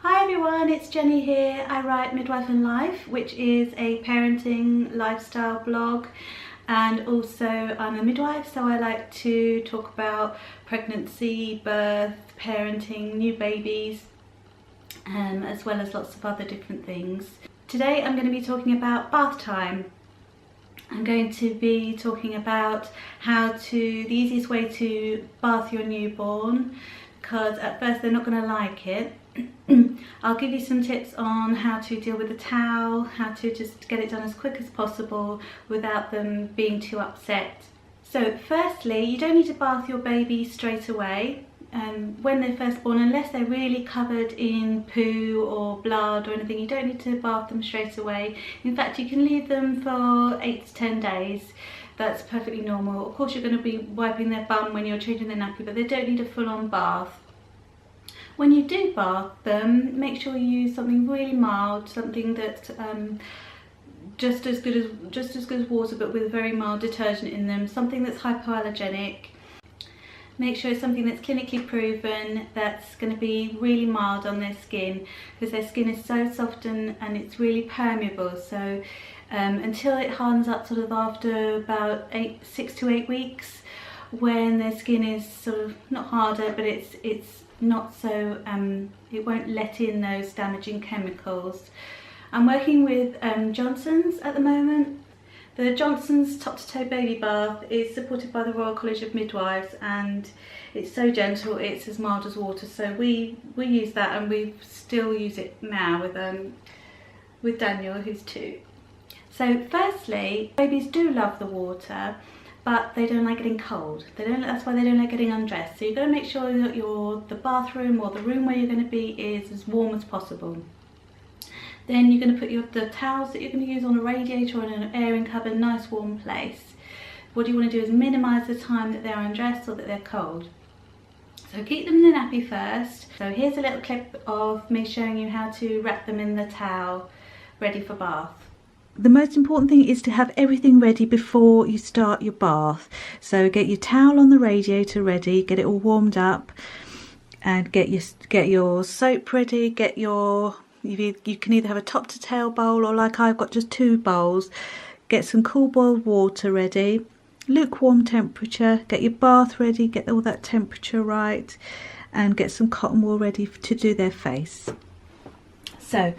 Hi everyone, it's Jenny here. I write Midwife and Life, which is a parenting lifestyle blog, and also I'm a midwife, so I like to talk about pregnancy, birth, parenting, new babies, as well as lots of other different things. Today I'm going to be talking about bath time. I'm going to be talking about the easiest way to bath your newborn, because at first they're not going to like it. I'll give you some tips on how to deal with the towel, how to just get it done as quick as possible without them being too upset. So firstly, you don't need to bath your baby straight away when they're first born, unless they're really covered in poo or blood or anything. You don't need to bath them straight away. In fact, you can leave them for 8 to 10 days. That's perfectly normal. Of course, you're going to be wiping their bum when you're changing their nappy, but they don't need a full-on bath. When you do bath them, make sure you use something really mild, something that's just as good as water, but with very mild detergent in them, something that's hypoallergenic. Make sure it's something that's clinically proven, that's going to be really mild on their skin, because their skin is so soft and it's really permeable. So until it hardens up sort of after about 6 to 8 weeks, when their skin is sort of not harder, but it's not so, it won't let in those damaging chemicals. I'm working with Johnson's at the moment. The Johnson's top to toe baby bath is supported by the Royal College of Midwives, and it's so gentle, it's as mild as water. So we use that, and we still use it now with Daniel, who's 2. So firstly, babies do love the water, but they don't like getting cold. That's why they don't like getting undressed. So you've got to make sure that the bathroom or the room where you're going to be is as warm as possible. Then you're going to put the towels that you're going to use on a radiator or in an airing cupboard, nice warm place. What you want to do is minimise the time that they're undressed or that they're cold. So keep them in the nappy first. So here's a little clip of me showing you how to wrap them in the towel, ready for bath. The most important thing is to have everything ready before you start your bath. So get your towel on the radiator ready, get it all warmed up, and get your soap ready. You can either have a top to tail bowl, or like I've got just 2 bowls. Get some cool boiled water ready, lukewarm temperature. Get your bath ready, get all that temperature right, and get some cotton wool ready to do their face. So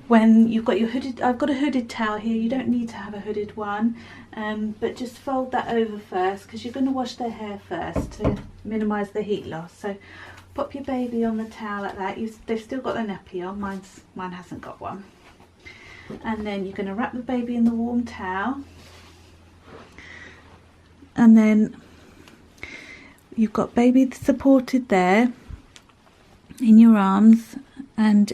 when you've got your hooded, I've got a hooded towel here. You don't need to have a hooded one, but just fold that over first, because you're going to wash their hair first to minimise the heat loss. So pop your baby on the towel like that. They've still got their nappy on. Mine hasn't got one. And then you're going to wrap the baby in the warm towel, and then you've got baby supported there in your arms and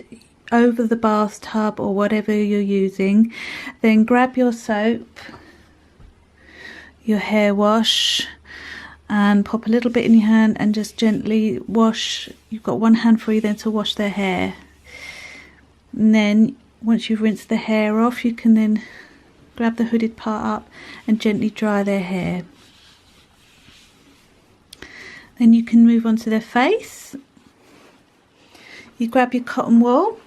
over the bathtub or whatever you're using. Then grab your soap, your hair wash, and pop a little bit in your hand and just gently wash. You've got one hand free then to wash their hair. And then once you've rinsed the hair off, you can then grab the hooded part up and gently dry their hair. Then you can move on to their face. You grab your cotton wool.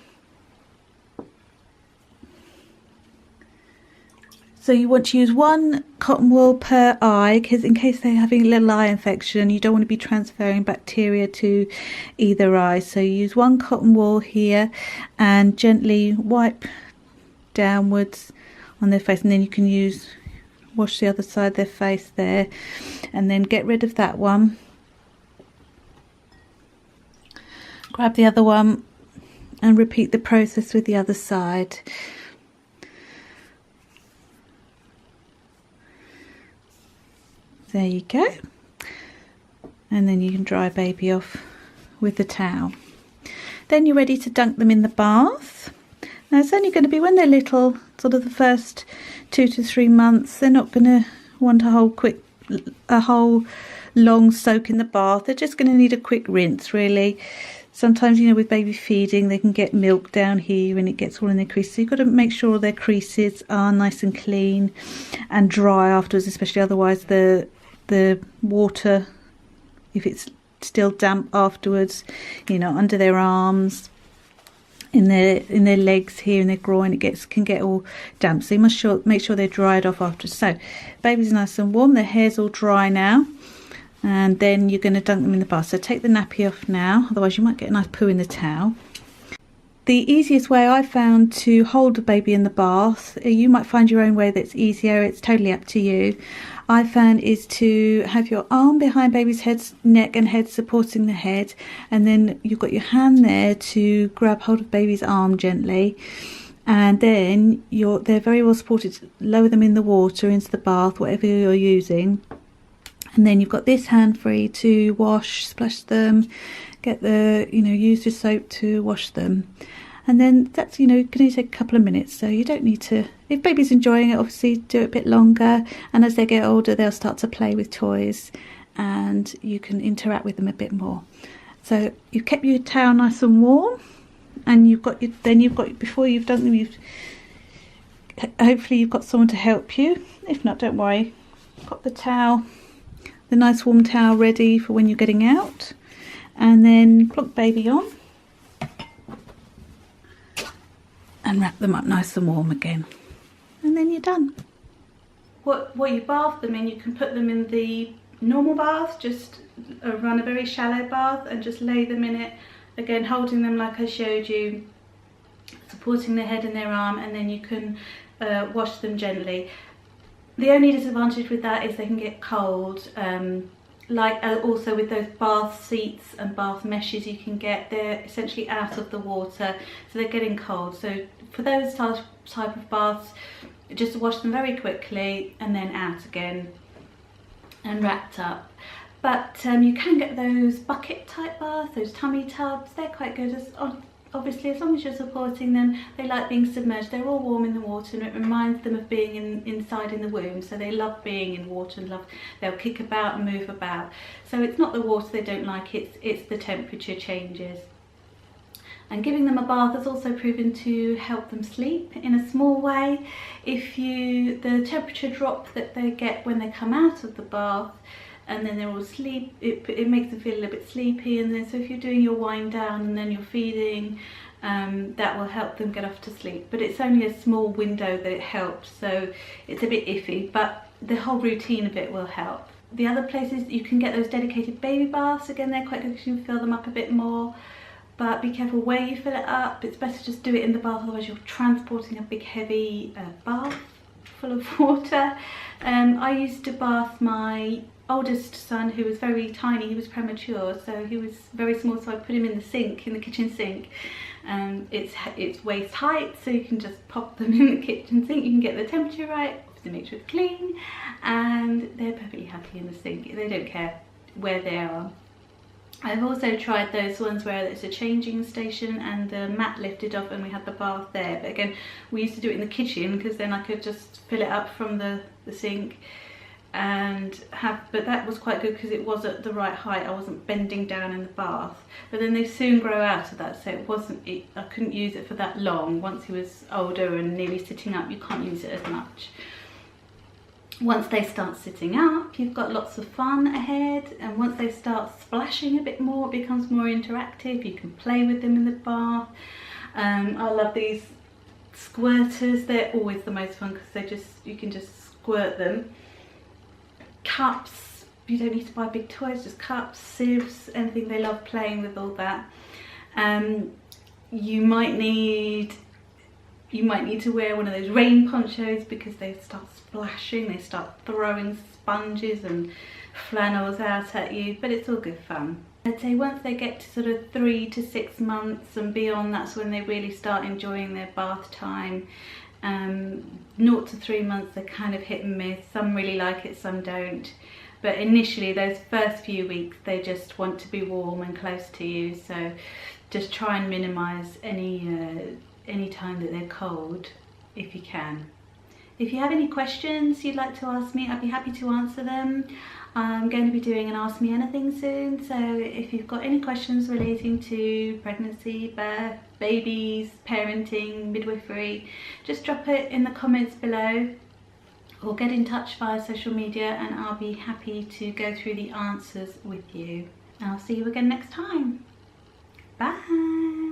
So you want to use 1 cotton wool per eye, because in case they're having a little eye infection, you don't want to be transferring bacteria to either eye. So you use 1 cotton wool here and gently wipe downwards on their face, and then you can wash the other side of their face there, and then get rid of that one. Grab the other one and repeat the process with the other side. There you go. And then you can dry baby off with the towel. Then you're ready to dunk them in the bath. Now it's only going to be when they're little, sort of the first 2 to 3 months. They're not going to want a whole long soak in the bath. They're just going to need a quick rinse, really. Sometimes, with baby feeding, they can get milk down here and it gets all in their creases. So you've got to make sure their creases are nice and clean and dry afterwards, especially. Otherwise the water, if it's still damp afterwards, under their arms, in their legs here, in their groin. It can get all damp, so you must make sure they're dried off after. So baby's nice and warm, their hair's all dry now, and then you're going to dunk them in the bath. So take the nappy off now, otherwise you might get a nice poo in the towel. The easiest way I found to hold the baby in the bath, you might find your own way that's easier, it's totally up to you. I found is to have your arm behind baby's neck and head supporting the head, and then you've got your hand there to grab hold of baby's arm gently, and then they're very well supported. Lower them in the water into the bath, whatever you're using, and then you've got this hand free to wash, splash them, get use the soap to wash them. And then that's, can only take a couple of minutes, so you don't need to, if baby's enjoying it, obviously do it a bit longer, and as they get older they'll start to play with toys and you can interact with them a bit more. So you've kept your towel nice and warm, and before you've done them, hopefully you've got someone to help you. If not, don't worry, got the nice warm towel ready for when you're getting out, and then plonk baby on and wrap them up nice and warm again, and then you're done. What you bath them in, you can put them in the normal bath, just run a very shallow bath and just lay them in it, again holding them like I showed you, supporting their head and their arm, and then you can wash them gently. The only disadvantage with that is they can get cold, also with those bath seats and bath meshes you can get, they're essentially out of the water, so they're getting cold. So for those type of baths, just wash them very quickly and then out again and wrapped up. But you can get those bucket type baths, those tummy tubs, they're quite good. Obviously, as long as you're supporting them, they like being submerged, they're all warm in the water, and it reminds them of being inside in the womb, so they love being in water and they'll kick about and move about. So it's not the water they don't like, it's the temperature changes. And giving them a bath has also proven to help them sleep in a small way. The temperature drop that they get when they come out of the bath, and then they're all asleep, it makes them feel a little bit sleepy, and then so if you're doing your wind down and then you're feeding, that will help them get off to sleep. But it's only a small window that it helps, so it's a bit iffy, but the whole routine of it will help. The other places you can get those dedicated baby baths, again they're quite good because you can fill them up a bit more, but be careful where you fill it up. It's best to just do it in the bath, otherwise you're transporting a big heavy bath full of water. I used to bath my oldest son, who was very tiny, he was premature, so he was very small, so I put him in the kitchen sink. It's waist height, so you can just pop them in the kitchen sink, you can get the temperature right, obviously make sure it's clean, and they're perfectly happy in the sink, they don't care where they are. I've also tried those ones where it's a changing station and the mat lifted off and we had the bath there, but again we used to do it in the kitchen because then I could just fill it up from the sink but that was quite good because it was at the right height, I wasn't bending down in the bath. But then they soon grow out of that, so I couldn't use it for that long. Once he was older and nearly sitting up, you can't use it as much. Once they start sitting up, you've got lots of fun ahead, and once they start splashing a bit more, it becomes more interactive. You can play with them in the bath. I love these squirters, they're always the most fun because you can just squirt them. Cups, you don't need to buy big toys, just cups, sieves, anything, they love playing with all that. You might need to wear one of those rain ponchos because they start splashing, they start throwing sponges and flannels out at you, but it's all good fun. I'd say once they get to sort of 3 to 6 months and beyond, that's when they really start enjoying their bath time. 0 to 3 months they're kind of hit and miss, some really like it, some don't, but initially those first few weeks they just want to be warm and close to you, so just try and minimize any time that they're cold if you can. If you have any questions you'd like to ask me, I'd be happy to answer them. I'm going to be doing an Ask Me Anything soon, so if you've got any questions relating to pregnancy, birth, babies, parenting, midwifery, just drop it in the comments below or get in touch via social media and I'll be happy to go through the answers with you. I'll see you again next time. Bye!